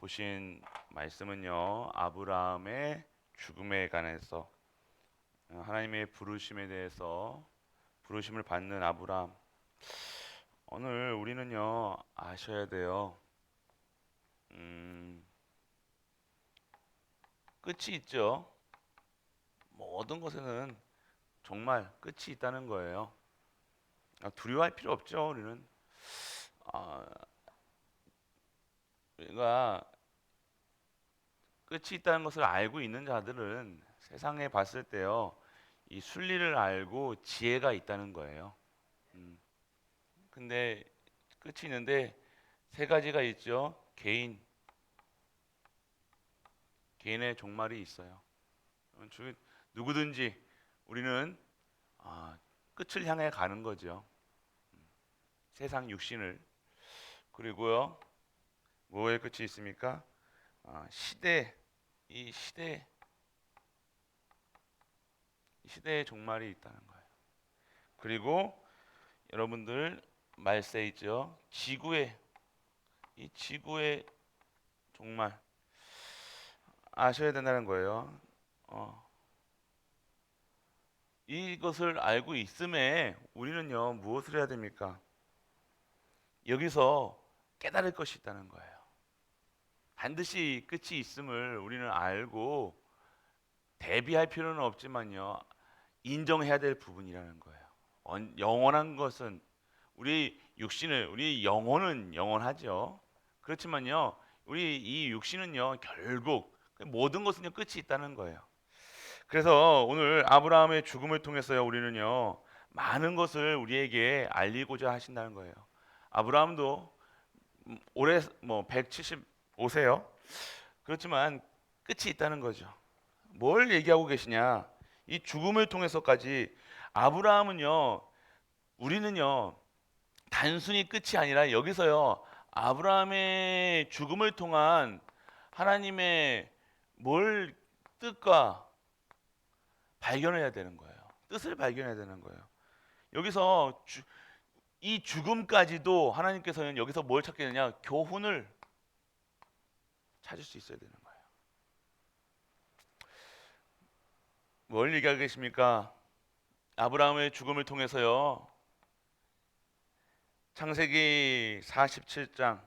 보신 말씀은요, 아브라함의 죽음에 관해서 하나님의 부르심에 대해서 부르심을 받는 아브라함. 오늘 우리는요 아셔야 돼요. 끝이 있죠. 모든 것에는 정말 끝이 있다는 거예요. 두려워할 필요 없죠. 아, 우리가 끝이 있다는 것을 알고 있는 자들은 세상에 봤을 때요, 이 순리를 알고 지혜가 있다는 거예요. 음, 근데 끝이 있는데 세 가지가 있죠. 개인의 종말이 있어요. 누구든지 우리는 끝을 향해 가는 거죠. 세상 육신을. 그리고요, 뭐의 끝이 있습니까? 시대, 이 시대, 이 시대의 종말이 있다는 거예요. 그리고 여러분들 말세 있죠. 이 지구의 종말 아셔야 된다는 거예요. 이것을 알고 있음에 우리는요 무엇을 해야 됩니까? 여기서 깨달을 것이 있다는 거예요. 반드시 끝이 있음을 우리는 알고 대비할 필요는 없지만요 인정해야 될 부분이라는 거예요. 영원한 것은 우리 영혼은 영원하죠. 그렇지만요 우리 이 육신은요 결국 모든 것은요 끝이 있다는 거예요. 그래서 오늘 아브라함의 죽음을 통해서요 우리는요 많은 것을 우리에게 알리고자 하신다는 거예요. 아브라함도 올해 뭐 175세요. 그렇지만 끝이 있다는 거죠. 뭘 얘기하고 계시냐? 이 죽음을 통해서까지 아브라함은요 우리는요 단순히 끝이 아니라 여기서요 아브라함의 죽음을 통한 하나님의 뭘 뜻과 발견해야 되는 거예요. 뜻을 발견해야 되는 거예요. 여기서 이 죽음까지도 하나님께서는 여기서 뭘 찾게 되냐? 교훈을 찾을 수 있어야 되는 거예요. 뭘 얘기하고 계십니까? 아브라함의 죽음을 통해서요. 창세기 47장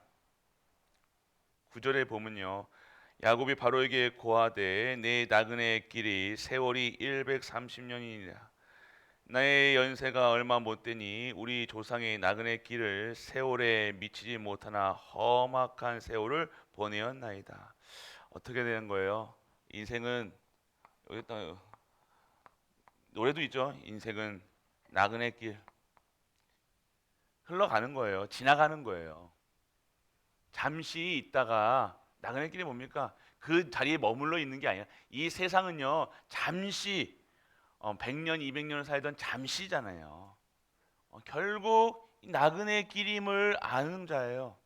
9절에 보면요. 야곱이 바로에게 고하되 내 나그네의 길이 세월이 130년이니라. 나의 연세가 얼마 못 되니 우리 조상의 나그네 길을 세월에 미치지 못하나 험악한 세월을 보내었나이다. 어떻게 되는 거예요? 인생은 여기다 노래도 있죠. 인생은 나그네 길 흘러가는 거예요. 지나가는 거예요. 잠시 있다가 나그네 길이 뭡니까? 그 자리에 머물러 있는 게 아니라 이 세상은요 잠시 100년, 200년을 살던 잠시잖아요. 결국 나그네 길임을 아는 자예요.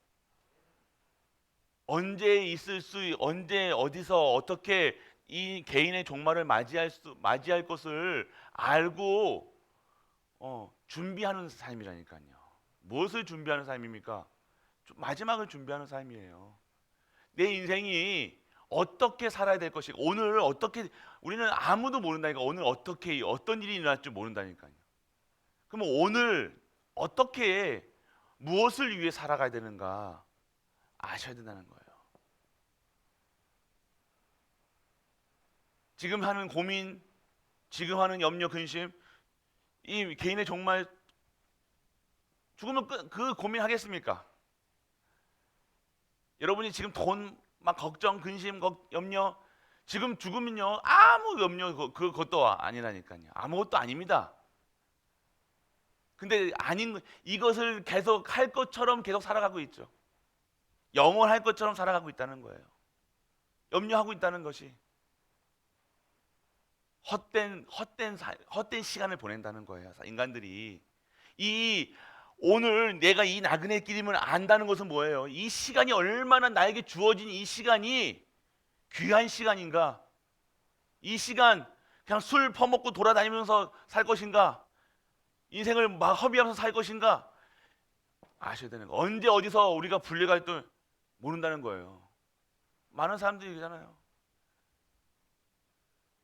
언제 어디서 어떻게 이 개인의 종말을 맞이할 것을 알고 준비하는 삶이라니까요. 무엇을 준비하는 삶입니까? 마지막을 준비하는 삶이에요. 내 인생이 어떻게 살아야 될 것이 오늘 어떻게 우리는 아무도 모른다니까. 오늘 어떻게 어떤 일이 일어날 줄 모른다니까요. 그럼 오늘 어떻게 무엇을 위해 살아가야 되는가 아셔야 된다는 거예요. 지금 하는 고민, 지금 하는 염려, 근심, 이 개인의 정말 죽으면 그 고민하겠습니까? 여러분이 지금 돈 막 걱정, 근심, 염려, 지금 죽으면요 아무 염려 그것도 아니라니까요. 아무것도 아닙니다. 근데 이것을 계속 할 것처럼 계속 살아가고 있죠. 영원할 것처럼 살아가고 있다는 거예요. 염려하고 있다는 것이 헛된 시간을 보낸다는 거예요. 인간들이 이 오늘 내가 이 나그네 길임을 안다는 것은 뭐예요? 이 시간이 얼마나 나에게 주어진 이 시간이 귀한 시간인가? 이 시간 그냥 술 퍼먹고 돌아다니면서 살 것인가? 인생을 막 허비하면서 살 것인가? 아셔야 되는 거. 언제 어디서 우리가 불려갈 줄 모른다는 거예요. 많은 사람들이 그러잖아요.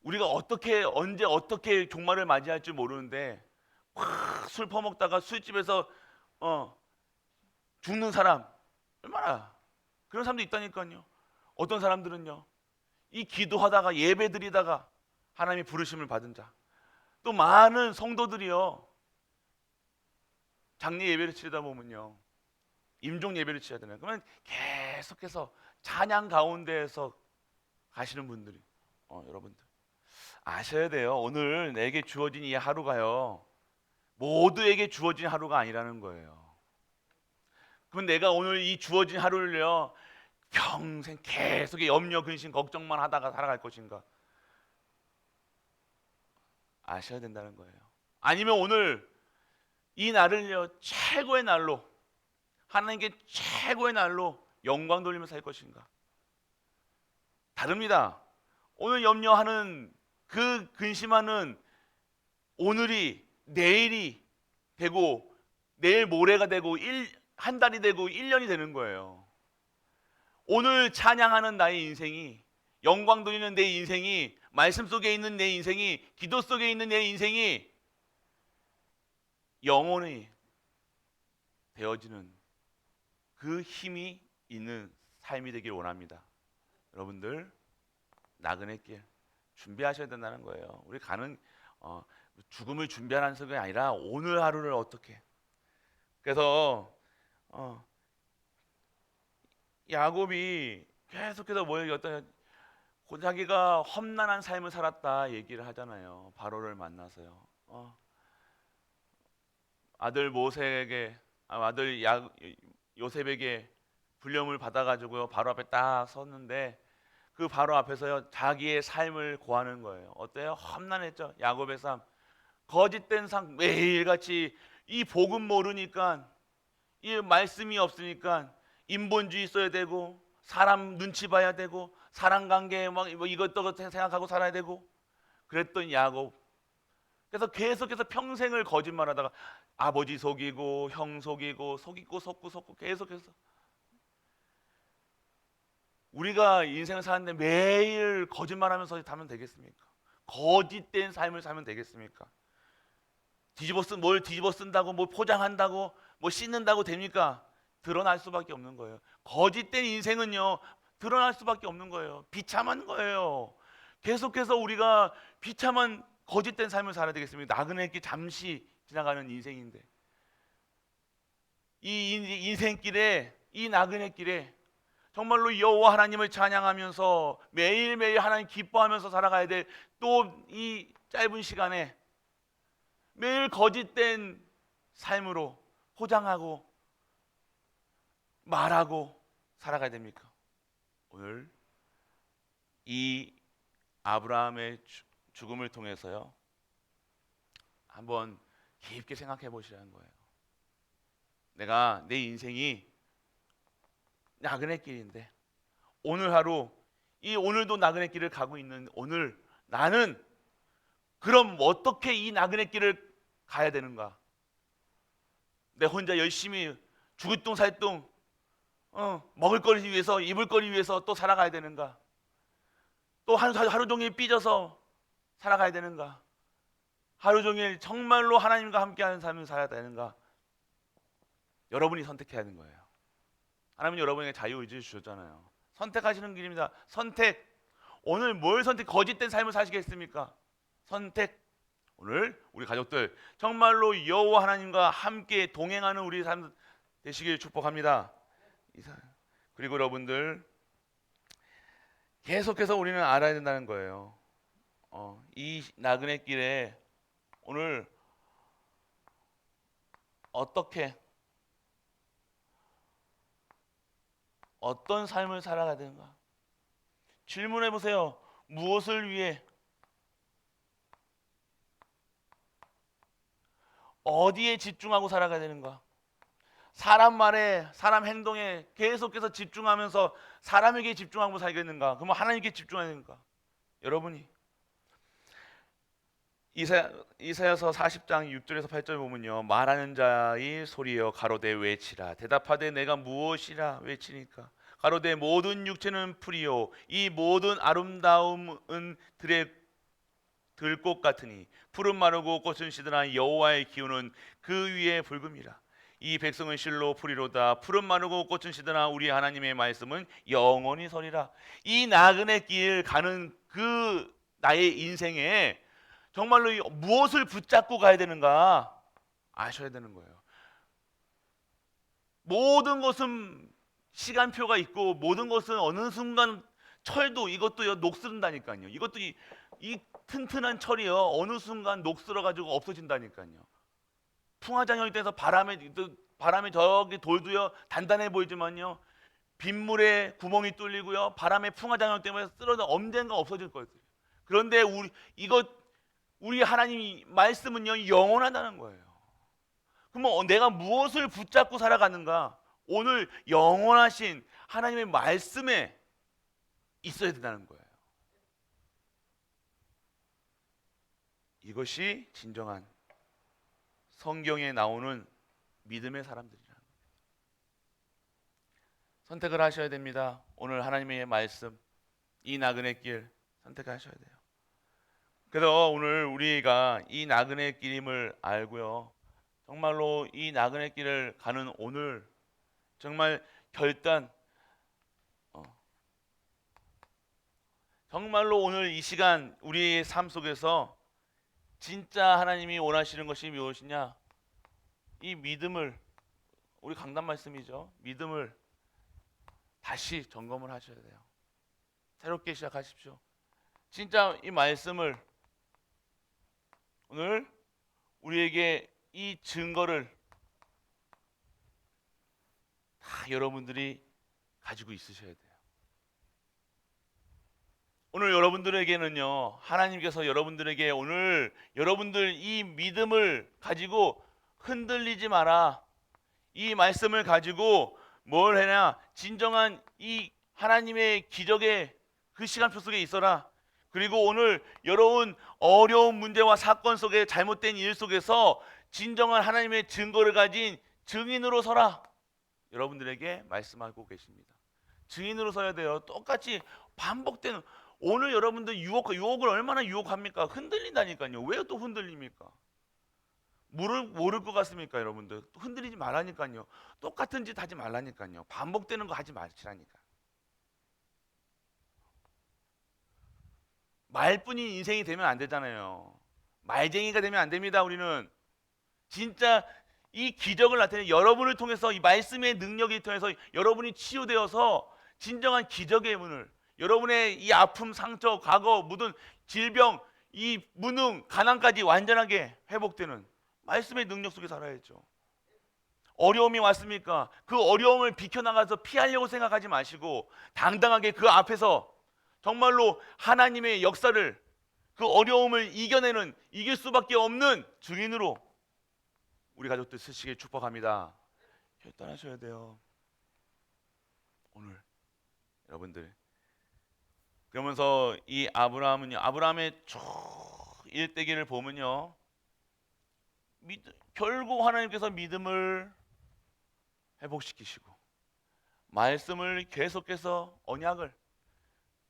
우리가 어떻게 언제 어떻게 종말을 맞이할지 모르는데 확 술 퍼먹다가 술집에서 죽는 사람 얼마나 그런 사람도 있다니까요. 어떤 사람들은요. 이 기도하다가 예배드리다가 하나님의 부르심을 받은 자. 또 많은 성도들이요. 장례 예배를 치르다 보면요. 임종 예배를 치러야 되나요? 그러면 계속해서 찬양 가운데에서 가시는 분들이 여러분들 아셔야 돼요. 오늘 내게 주어진 이 하루가요. 모두에게 주어진 하루가 아니라는 거예요. 그럼 내가 오늘 이 주어진 하루를요. 평생 계속 염려, 근심, 걱정만 하다가 살아갈 것인가? 아셔야 된다는 거예요. 아니면 오늘 이 날을요. 최고의 날로 하나님께 최고의 날로 영광 돌리며 살 것인가? 다릅니다. 오늘 염려하는 그 근심하는 오늘이 내일이 되고 내일 모레가 되고 한 달이 되고 1년이 되는 거예요. 오늘 찬양하는 나의 인생이 영광 돌리는 내 인생이 말씀 속에 있는 내 인생이 기도 속에 있는 내 인생이 영원히 되어지는 그 힘이 있는 삶이 되길 원합니다. 여러분들 나그네 길 준비하셔야 된다는 거예요. 우리 가는 죽음을 준비하는 것이 아니라 오늘 하루를 어떻게. 그래서 야곱이 계속해서 어떤 자기가 험난한 삶을 살았다 얘기를 하잖아요. 바로를 만나서요. 아들 모세에게 아들 요셉에게 불령을 받아가지고요. 바로 앞에 딱 섰는데 그 바로 앞에서요. 자기의 삶을 고하는 거예요. 어때요? 험난했죠. 야곱의 삶. 거짓된 삶 매일같이 이 복음 모르니까 이 말씀이 없으니까 인본주의 써야 되고 사람 눈치 봐야 되고 사람 관계에 막 뭐 이것저것 생각하고 살아야 되고 그랬던 야곱. 그래서 계속해서 평생을 거짓말하다가 아버지 속이고 형 속이고 속고 계속해서 우리가 인생을 사는데 매일 거짓말하면서 살면 되겠습니까? 거짓된 삶을 살면 되겠습니까? 뭘 뒤집어 쓴다고 뭐 포장한다고 뭐 씻는다고 됩니까? 드러날 수밖에 없는 거예요. 거짓된 인생은요 드러날 수밖에 없는 거예요. 비참한 거예요. 계속해서 우리가 비참한 거짓된 삶을 살아야 되겠습니까? 나그네길 잠시 지나가는 인생인데 이 인생길에 이 나그네길에 정말로 여호와 하나님을 찬양하면서 매일매일 하나님 기뻐하면서 살아가야 될 또 이 짧은 시간에 매일 거짓된 삶으로 포장하고 말하고 살아가야 됩니까? 오늘 이 아브라함의 죽음을 통해서요 한번 깊게 생각해 보시라는 거예요. 내가 내 인생이 나그네 길인데 오늘 하루 이 오늘도 나그네 길을 가고 있는 오늘 나는 그럼 어떻게 이 나그네 길을 가야 되는가? 내 혼자 열심히 죽을 똥 살 똥 먹을 거리 위해서 입을 거리 위해서 또 살아가야 되는가? 또 하루 종일 삐져서 살아가야 되는가? 하루 종일 정말로 하나님과 함께하는 삶을 살아야 되는가? 여러분이 선택해야 하는 거예요. 하나님은 여러분에게 자유의지를 주셨잖아요. 선택하시는 길입니다. 선택. 오늘 뭘 거짓된 삶을 사시겠습니까? 선택. 오늘 우리 가족들 정말로 여호와 하나님과 함께 동행하는 우리 삶 되시길 축복합니다. 그리고 여러분들 계속해서 우리는 알아야 된다는 거예요. 이 나그네 길에 오늘 어떤 삶을 살아가야 되는가? 질문해 보세요. 무엇을 위해? 어디에 집중하고 살아가야 되는가? 사람 말에, 사람 행동에 계속해서 집중하면서 사람에게 집중하고 살겠는가? 그러면 하나님께 집중해야 되는가? 여러분이 이사야서 40장 6절에서 8절 보면요. 말하는 자의 소리여 가로되 외치라. 대답하되 내가 무엇이라 외치니까. 가로되 모든 육체는 풀이요 이 모든 아름다움은 들꽃 같으니 푸른 마르고 꽃은 시드나 여호와의 기운은 그 위에 붉음이라. 이 백성은 실로 풀이로다. 푸른 마르고 꽃은 시드나 우리 하나님의 말씀은 영원히 서리라. 이 나그네 길 가는 그 나의 인생에 정말로 무엇을 붙잡고 가야 되는가 아셔야 되는 거예요. 모든 것은 시간표가 있고 모든 것은 어느 순간 철도 이것도 녹슬은다니까요. 이것도 이 튼튼한 철이요 어느 순간 녹슬어 가지고 없어진다니까요. 풍화장형이 돼서 바람에 저기 돌도요 단단해 보이지만요 빗물에 구멍이 뚫리고요 바람에 풍화장형 때문에 쓰러져 언젠가 없어질 거예요. 그런데 우리 하나님 말씀은요 영원하다는 거예요. 그럼 내가 무엇을 붙잡고 살아가는가? 오늘 영원하신 하나님의 말씀에 있어야 된다는 거예요. 이것이 진정한 성경에 나오는 믿음의 사람들이라는 거예요. 선택을 하셔야 됩니다. 오늘 하나님의 말씀, 이 나그네 길 선택하셔야 돼요. 그래서 오늘 우리가 이 나그네 길임을 알고요. 정말로 이 나그네 길을 가는 오늘 정말 결단 정말로 오늘 이 시간 우리의 삶 속에서 진짜 하나님이 원하시는 것이 무엇이냐? 이 믿음을 우리 강단 말씀이죠. 믿음을 다시 점검을 하셔야 돼요. 새롭게 시작하십시오. 진짜 이 말씀을 오늘 우리에게 이 증거를 다 여러분들이 가지고 있으셔야 돼요. 오늘 여러분들에게는요 하나님께서 여러분들에게 오늘 여러분들 이 믿음을 가지고 흔들리지 마라. 이 말씀을 가지고 뭘 해냐 진정한 이 하나님의 기적의 그 시간표 속에 있어라. 그리고 오늘 여러분 어려운 문제와 사건 속에 잘못된 일 속에서 진정한 하나님의 증거를 가진 증인으로 서라. 여러분들에게 말씀하고 계십니다. 증인으로 서야 돼요. 똑같이 반복되는 오늘 여러분들 유혹을 얼마나 유혹합니까? 흔들린다니까요. 왜 또 흔들립니까? 모를 것 같습니까, 여러분들? 흔들리지 말라니까요. 똑같은 짓 하지 말라니까요. 반복되는 거 하지 마시라니까. 말뿐인 인생이 되면 안 되잖아요. 말쟁이가 되면 안 됩니다. 우리는 진짜 이 기적을 나타내는 여러분을 통해서 이 말씀의 능력이 통해서 여러분이 치유되어서 진정한 기적의 문을 여러분의 이 아픔, 상처, 과거, 묻은 질병, 이 무능, 가난까지 완전하게 회복되는 말씀의 능력 속에 살아야죠. 어려움이 왔습니까? 그 어려움을 비켜나가서 피하려고 생각하지 마시고 당당하게 그 앞에서 정말로 하나님의 역사를 그 어려움을 이길 수밖에 없는 증인으로 우리 가족들 쓰시길 축복합니다. 결단하셔야 돼요. 오늘 여러분들 그러면서 이 아브라함의 쭉 일대기를 보면요 결국 하나님께서 믿음을 회복시키시고 말씀을 계속해서 언약을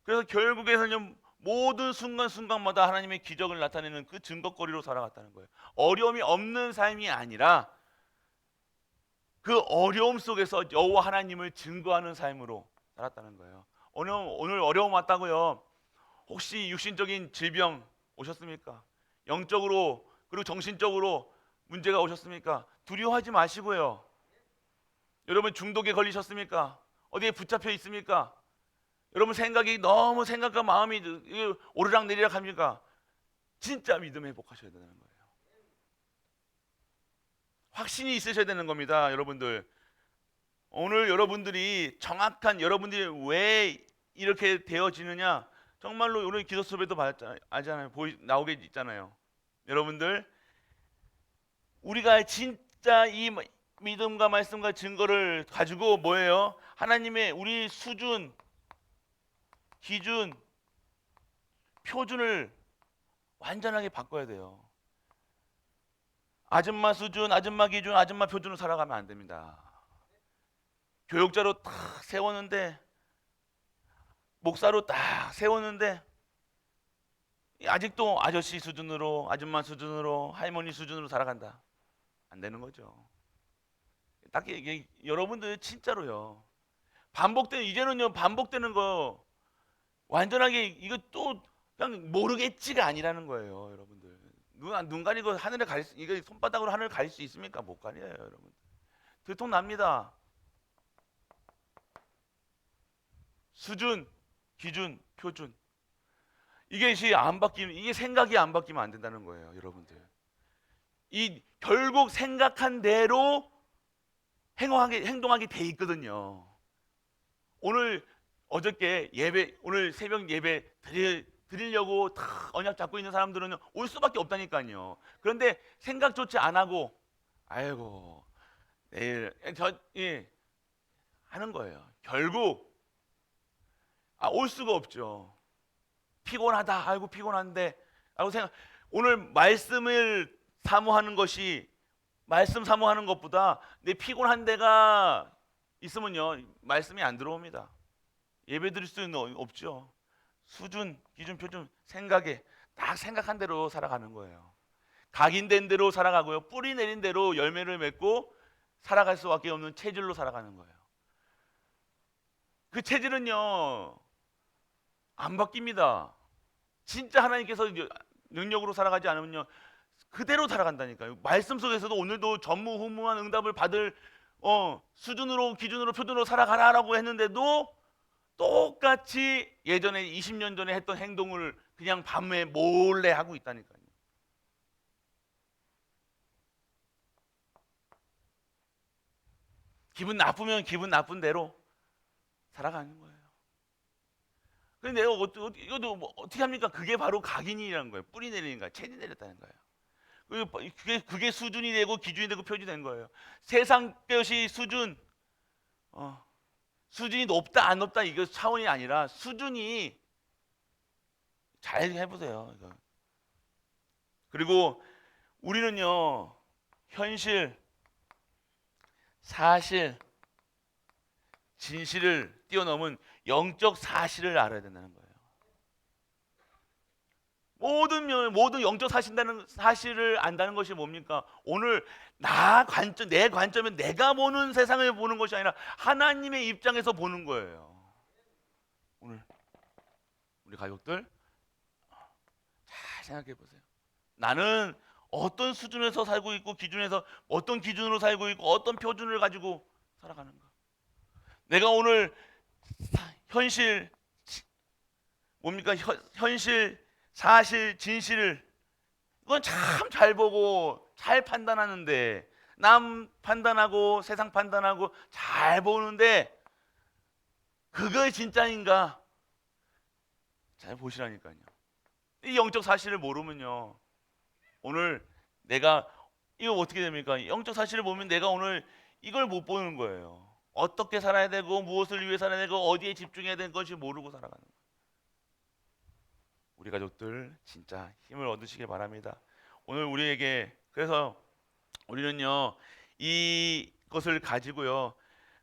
그래서 결국에는 모든 순간순간마다 하나님의 기적을 나타내는 그 증거거리로 살아갔다는 거예요. 어려움이 없는 삶이 아니라 그 어려움 속에서 여호와 하나님을 증거하는 삶으로 살았다는 거예요. 오늘 어려움 왔다고요. 혹시 육신적인 질병 오셨습니까? 영적으로 그리고 정신적으로 문제가 오셨습니까? 두려워하지 마시고요. 여러분 중독에 걸리셨습니까? 어디에 붙잡혀 있습니까? 여러분 생각이 너무 생각과 마음이 오르락 내리락 합니까? 진짜 믿음 회복하셔야 되는 거예요. 확신이 있으셔야 되는 겁니다, 여러분들. 오늘 여러분들이 정확한 여러분들이 왜 이렇게 되어지느냐 정말로 오늘 기도 수업에도 알잖아요. 나오게 있잖아요. 여러분들 우리가 진짜 이 믿음과 말씀과 증거를 가지고 뭐예요? 하나님의 우리 수준, 기준, 표준을 완전하게 바꿔야 돼요. 아줌마 수준, 아줌마 기준, 아줌마 표준으로 살아가면 안 됩니다. 교육자로 탁 세웠는데 목사로 딱 세웠는데 아직도 아저씨 수준으로, 아줌마 수준으로, 할머니 수준으로 살아간다. 안 되는 거죠. 딱 이게 여러분들 진짜로요. 이제는요 반복되는 거 완전하게 이거 또 그냥 모르겠지가 아니라는 거예요, 여러분들. 눈 가리고 하늘에 이거 손바닥으로 하늘을 가릴 수 있습니까? 못 가려요, 여러분. 들통납니다. 수준, 기준, 표준. 이게 안 바뀌면, 이게 생각이 안 바뀌면 안 된다는 거예요, 여러분들. 결국 생각한 대로 행동하게 돼 있거든요. 어저께 오늘 새벽 예배 드리려고 다 언약 잡고 있는 사람들은 올 수밖에 없다니까요. 그런데 생각조차 안 하고, 아이고, 내일, 하는 거예요. 결국, 올 수가 없죠. 피곤하다, 아이고, 피곤한데, 오늘 말씀 사모하는 것보다 내 피곤한 데가 있으면요, 말씀이 안 들어옵니다. 예배 드릴 수는 없죠. 수준, 기준, 표준, 딱 생각한 대로 살아가는 거예요. 각인된 대로 살아가고요. 뿌리 내린 대로 열매를 맺고 살아갈 수밖에 없는 체질로 살아가는 거예요. 그 체질은요, 안 바뀝니다. 진짜 하나님께서 능력으로 살아가지 않으면요, 그대로 살아간다니까요. 말씀 속에서도 오늘도 전무후무한 응답을 받을 수준으로, 기준으로, 표준으로 살아가라라고 했는데도 똑같이 예전에 20년 전에 했던 행동을 그냥 밤에 몰래 하고 있다니까요. 기분 나쁘면 기분 나쁜 대로 살아가는 거예요. 근데 내가 이것도 어떻게 합니까? 그게 바로 각인이라는 거예요. 뿌리 내리는 거예요. 체질 내렸다는 거예요. 그게 수준이 되고 기준이 되고 표준이 된 거예요. 세상 것이 수준이 높다 안 높다 이거 차원이 아니라 수준이, 잘 해보세요. 이거. 그리고 우리는요, 현실, 사실, 진실을 뛰어넘은 영적 사실을 알아야 된다는 거예요. 모든 영적 사실을 안다는 것이 뭡니까? 오늘 내 관점은 내가 보는 세상을 보는 것이 아니라 하나님의 입장에서 보는 거예요. 오늘 우리 가족들 잘 생각해 보세요. 나는 어떤 수준에서 살고 있고, 어떤 기준으로 살고 있고, 어떤 표준을 가지고 살아가는가? 내가 오늘 현실 뭡니까? 현실, 사실, 진실을 이건 참 잘 보고 잘 판단하는데, 남 판단하고 세상 판단하고 잘 보는데 그게 진짜인가? 잘 보시라니까요. 이 영적 사실을 모르면요, 오늘 내가 이거 어떻게 됩니까? 영적 사실을 보면 내가 오늘 이걸 못 보는 거예요. 어떻게 살아야 되고, 무엇을 위해 살아야 되고, 어디에 집중해야 되는 것이 모르고 살아가는 거예요. 우리 가족들 진짜 힘을 얻으시길 바랍니다. 오늘 우리에게, 그래서 우리는요, 이것을 가지고요,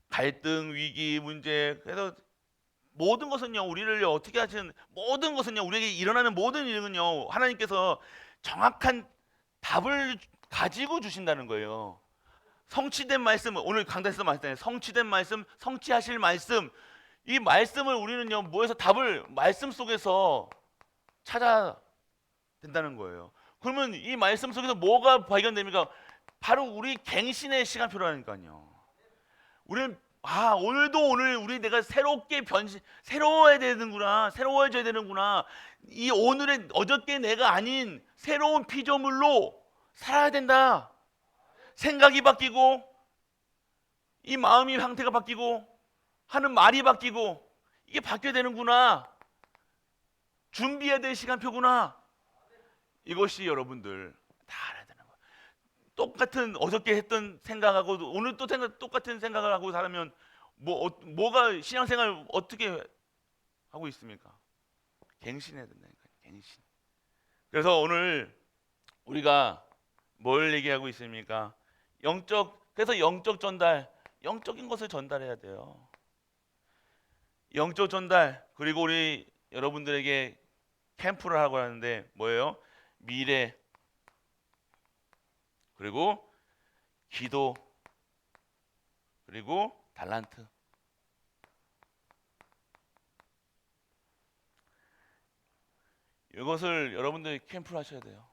갈등, 위기, 문제, 그래서 모든 것은요, 우리를 어떻게 하시는, 모든 것은요, 우리에게 일어나는 모든 일은요, 하나님께서 정확한 답을 가지고 주신다는 거예요. 성취된 말씀, 오늘 강단에서 말했잖아요. 성취된 말씀, 성취하실 말씀. 이 말씀을 우리는요, 답을 말씀 속에서 찾아야 된다는 거예요. 그러면 이 말씀 속에서 뭐가 발견됩니까? 바로 우리 갱신의 시간표라니까요. 우리는 오늘 우리 내가 새로워야 되는구나, 새로워져야 되는구나. 이 오늘의 어저께 내가 아닌 새로운 피조물로 살아야 된다. 생각이 바뀌고, 이 마음의 상태가 바뀌고, 하는 말이 바뀌고, 이게 바뀌어야 되는구나. 준비해야 될 시간표구나. 이것이 여러분들 다 알아야 되는 거예요. 똑같은 어저께 했던 생각하고 오늘 또 똑같은 생각을 하고 살면 뭐가 신앙생활 어떻게 하고 있습니까? 갱신해야 된다니까요. 갱신. 그래서 오늘 우리가 뭘 얘기하고 있습니까? 그래서 영적 전달, 영적인 것을 전달해야 돼요. 영적 전달, 그리고 우리 여러분들에게 캠프를 하고 하는데 뭐예요? 미래, 그리고 기도, 그리고 달란트. 이것을 여러분들이 캠프를 하셔야 돼요.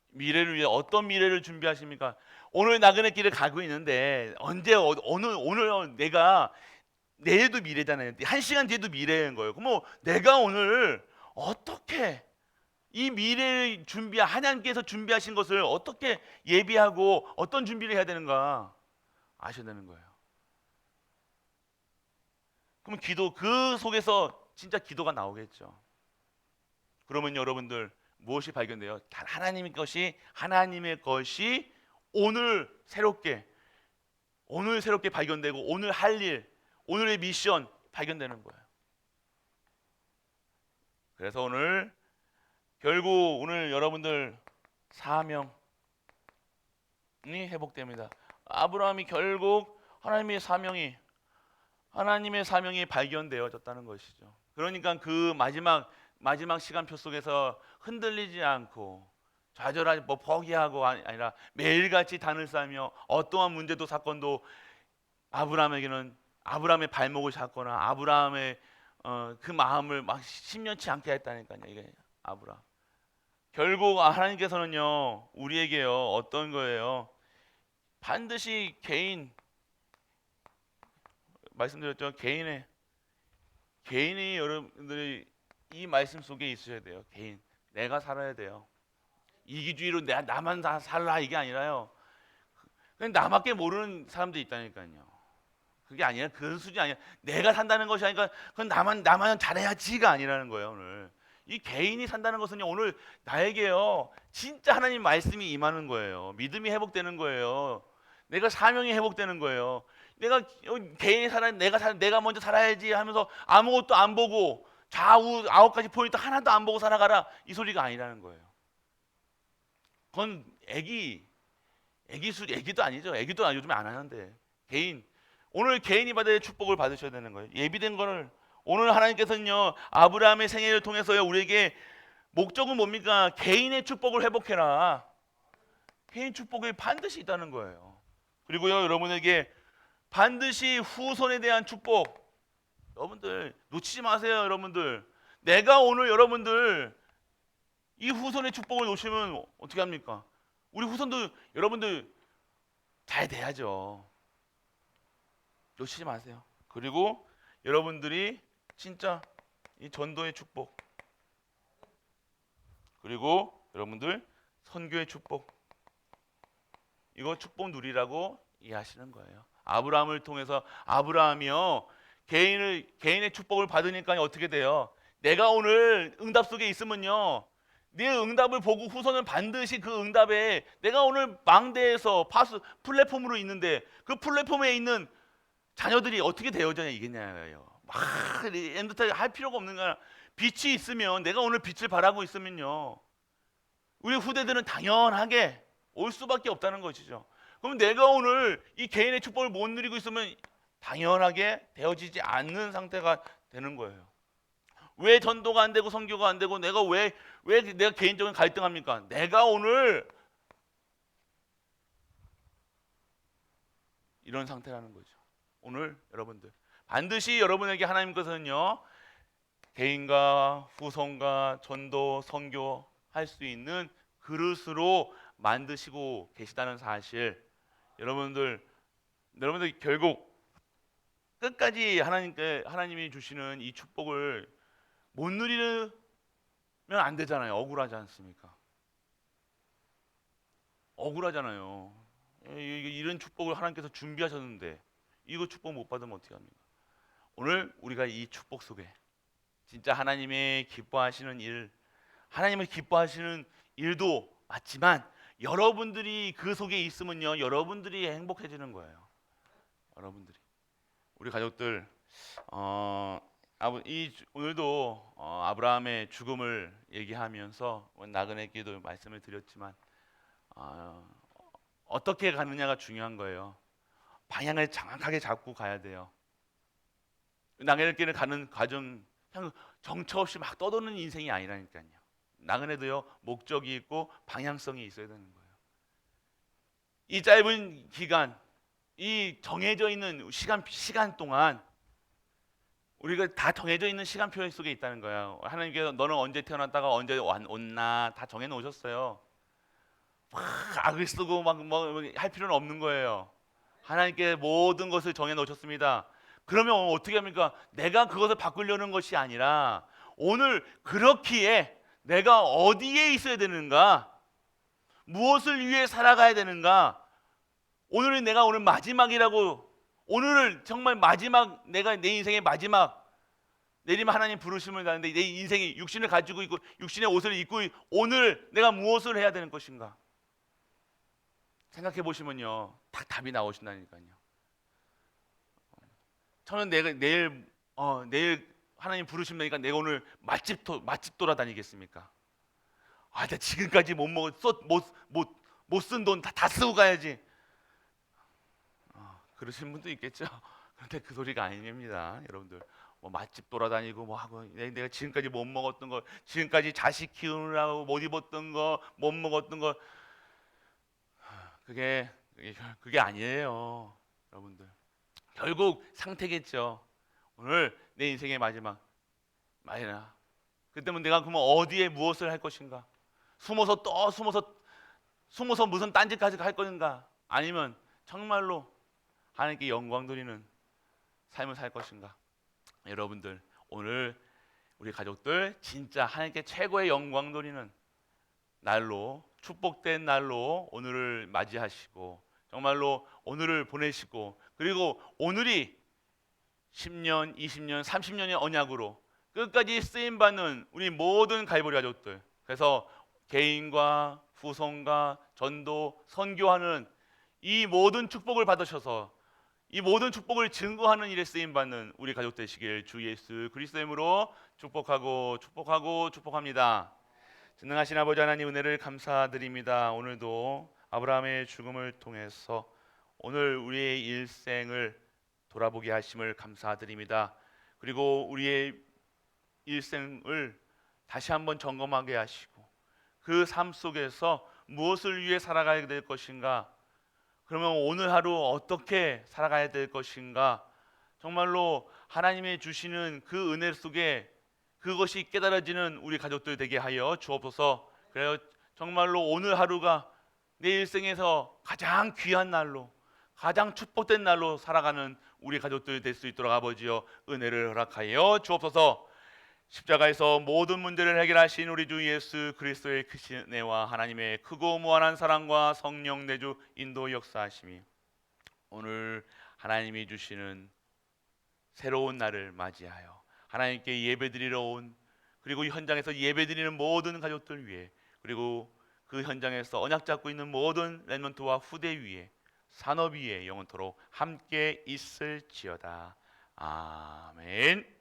미래를 위해 어떤 미래를 준비하십니까? 오늘 나그네 길을 가고 있는데 언제 오늘 내가 내일도 미래잖아요. 한 시간 뒤에도 미래인 거예요. 그럼 뭐 내가 오늘 어떻게 이 미래를 하나님께서 준비하신 것을 어떻게 예비하고 어떤 준비를 해야 되는가 아셔야 되는 거예요. 그럼 기도 그 속에서 진짜 기도가 나오겠죠. 그러면 여러분들 무엇이 발견돼요? 하나님의 것이 오늘 새롭게 발견되고 오늘 할 일, 오늘의 미션 발견되는 거예요. 그래서 결국 오늘 여러분들 사명이 회복됩니다. 아브라함이 결국 하나님의 사명이 발견되어졌다는 것이죠. 그러니까 그 마지막 시간표 속에서 흔들리지 않고 좌절하지 포기하고 아니라 매일같이 단을 쌓으며 어떠한 문제도 사건도 아브라함의 발목을 잡거나 아브라함의 그 마음을 막 심연치 않게 했다니까요. 이게 아브라함. 결국 하나님께서는요 우리에게요 어떤 거예요? 반드시 말씀드렸죠. 개인이 여러분들이 이 말씀 속에 있어야 돼요. 내가 살아야 돼요. 이기주의로 나만 다 살라 이게 아니라요. 그냥 나밖에 모르는 사람들이 있다니까요. 그게 아니라 그 수준이 아니라 내가 산다는 것이 아니라 그건 나만 잘해야지가 아니라는 거예요. 오늘 이 개인이 산다는 것은요 오늘 나에게요 진짜 하나님 말씀이 임하는 거예요. 믿음이 회복되는 거예요. 내가 사명이 회복되는 거예요. 내가 개인이 내가 먼저 살아야지 하면서 아무것도 안 보고 좌우 9가지 포인트 하나도 안 보고 살아가라 이 소리가 아니라는 거예요. 그건 애기도 아니죠. 애기도 요즘에 안 하는데 오늘 개인이 받을 축복을 받으셔야 되는 거예요. 예비된 거를 오늘 하나님께서는요 아브라함의 생애를 통해서요 우리에게 목적은 뭡니까? 개인의 축복을 회복해라. 개인 축복이 반드시 있다는 거예요. 그리고요 여러분에게 반드시 후손에 대한 축복 여러분들 놓치지 마세요. 여러분들 내가 오늘 여러분들 이 후손의 축복을 놓치면 어떻게 합니까? 우리 후손도 여러분들 잘 돼야죠. 놓치지 마세요. 그리고 여러분들이 진짜 이 전도의 축복 그리고 여러분들 선교의 축복 이거 축복 누리라고 이해하시는 거예요. 아브라함을 통해서 아브라함이요 개인의 축복을 받으니까 어떻게 돼요? 내가 오늘 응답 속에 있으면요 네 응답을 보고 후손은 반드시 그 응답에 내가 오늘 망대에서 플랫폼으로 있는데 그 플랫폼에 있는 자녀들이 어떻게 되어져야 이겠냐요. 막 엔터테인 할 필요가 없는 거야. 빛이 있으면 내가 오늘 빛을 발하고 있으면요 우리 후대들은 당연하게 올 수밖에 없다는 것이죠. 그럼 내가 오늘 이 개인의 축복을 못 누리고 있으면 당연하게 되어지지 않는 상태가 되는 거예요. 왜 전도가 안 되고 선교가 안 되고 내가 왜 내가 개인적인 갈등합니까? 내가 오늘 이런 상태라는 거죠. 오늘 여러분들 반드시 여러분에게 하나님께서는요 개인과 후손과 전도 선교 할 수 있는 그릇으로 만드시고 계시다는 사실 여러분들 결국 끝까지 하나님이 주시는 이 축복을 못 누리면 안 되잖아요. 억울하지 않습니까? 억울하잖아요. 이런 축복을 하나님께서 준비하셨는데 이거 축복 못 받으면 어떻게 합니까? 오늘 우리가 이 축복 속에 진짜 하나님의 기뻐하시는 일도 맞지만 여러분들이 그 속에 있으면요 여러분들이 행복해지는 거예요. 여러분들이 우리 가족들 오늘도 아브라함의 죽음을 얘기하면서 나그네 기도 말씀을 드렸지만 어떻게 가느냐가 중요한 거예요. 방향을 정확하게 잡고 가야 돼요. 나그네길을 가는 과정 그냥 정처 없이 막 떠도는 인생이 아니라니까요. 나그네도요 목적이 있고 방향성이 있어야 되는 거예요. 이 짧은 기간, 이 정해져 있는 시간 동안 우리가 다 정해져 있는 시간표 속에 있다는 거예요. 하나님께서 너는 언제 태어났다가 언제 온나 다 정해 놓으셨어요. 막 악을 쓰고 막 뭐 할 필요는 없는 거예요. 하나님께 모든 것을 정해 놓으셨습니다. 그러면 어떻게 합니까? 내가 그것을 바꾸려는 것이 아니라 오늘 그렇기에 내가 어디에 있어야 되는가? 무엇을 위해 살아가야 되는가? 오늘은 내가 오늘 마지막이라고, 오늘을 정말 마지막, 내가 내 인생의 마지막 내리면 하나님 부르심을 가는데 내 인생이 육신을 가지고 있고 육신의 옷을 입고 오늘 내가 무엇을 해야 되는 것인가? 생각해 보시면요 딱 답이 나오신다니까요. 저는 내가 내일 하나님 부르심 되니까 내가 오늘 맛집 돌아다니겠습니까? 아, 나 지금까지 못 먹은 못 쓴 돈 다 쓰고 가야지. 그러시는 분도 있겠죠. 그런데 그 소리가 아닙니다, 여러분들. 뭐 맛집 돌아다니고 뭐 하고 내가 지금까지 못 먹었던 거, 지금까지 자식 키우느라고 못 입었던 거, 못 먹었던 거, 그게 그게 아니에요, 여러분들. 결국 상태겠죠. 오늘 내 인생의 마지막 말이나 그때면 내가 그러면 어디에 무엇을 할 것인가? 숨어서 무슨 딴짓까지 할 것인가? 아니면 정말로 하나님께 영광 돌리는 삶을 살 것인가? 여러분들 오늘 우리 가족들 진짜 하나님께 최고의 영광 돌리는 날로, 축복된 날로 오늘을 맞이하시고 정말로 오늘을 보내시고, 그리고 오늘이 10년, 20년, 30년의 언약으로 끝까지 쓰임 받는 우리 모든 갈보리 가족들, 그래서 개인과 후손과 전도, 선교하는 이 모든 축복을 받으셔서 이 모든 축복을 증거하는 일에 쓰임 받는 우리 가족 되시길 주 예수 그리스도의 이름으로 축복합니다. 전능하신 아버지 하나님 은혜를 감사드립니다. 오늘도 아브라함의 죽음을 통해서 오늘 우리의 일생을 돌아보게 하심을 감사드립니다. 그리고 우리의 일생을 다시 한번 점검하게 하시고 그 삶 속에서 무엇을 위해 살아가야 될 것인가, 그러면 오늘 하루 어떻게 살아가야 될 것인가, 정말로 하나님이 주시는 그 은혜 속에 그것이 깨달아지는 우리 가족들 되게 하여 주옵소서. 그래요, 정말로 오늘 하루가 내 일생에서 가장 귀한 날로, 가장 축복된 날로 살아가는 우리 가족들 될 수 있도록 아버지여 은혜를 허락하여 주옵소서. 십자가에서 모든 문제를 해결하신 우리 주 예수 그리스도의 크신 은혜와 하나님의 크고 무한한 사랑과 성령 내주 인도 역사하심이 오늘 하나님이 주시는 새로운 날을 맞이하여 하나님께 예배드리러 온, 그리고 이 현장에서 예배드리는 모든 가족들 위해, 그리고 그 현장에서 언약 잡고 있는 모든 렘넌트와 후대 위에, 산업 위에 영원토록 함께 있을지어다. 아멘.